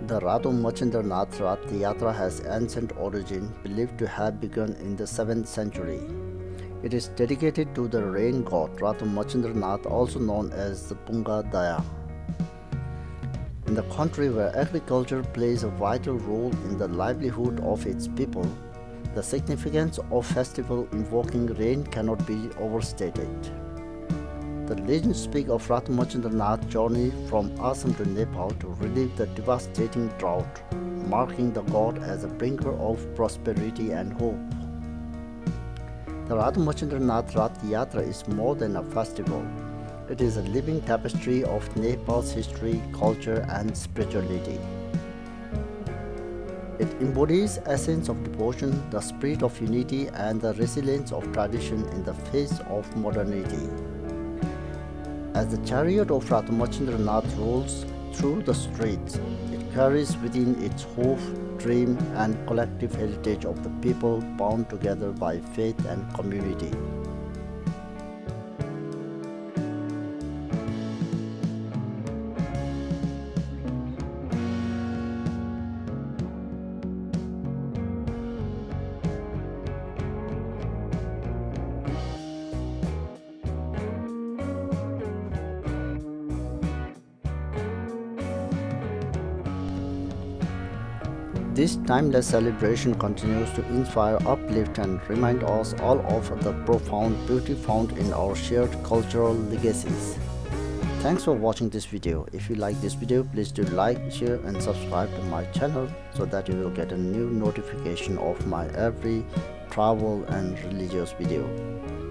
The Rato Machindranath Rath Yatra has ancient origin, believed to have begun in the 7th century. It is dedicated to the rain god Rato Machindranath, also known as the Punga Daya. In the country where agriculture plays a vital role in the livelihood of its people, the significance of festival invoking rain cannot be overstated. The legends speak of Rato Machindranath's journey from Assam to Nepal to relieve the devastating drought, marking the god as a bringer of prosperity and hope. The Rato Machindranath Rath Yatra is more than a festival. It is a living tapestry of Nepal's history, culture, and spirituality. It embodies essence of devotion, the spirit of unity, and the resilience of tradition in the face of modernity. As the chariot of Rato Machindranath rolls through the streets, it carries within its hope, dream, and collective heritage of the people bound together by faith and community. This timeless celebration continues to inspire, uplift, and remind us all of the profound beauty found in our shared cultural legacies. Thanks for watching this video. If you like this video, please do like, share, and subscribe to my channel so that you will get a new notification of my every travel and religious video.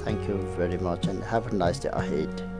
Thank you very much and have a nice day ahead.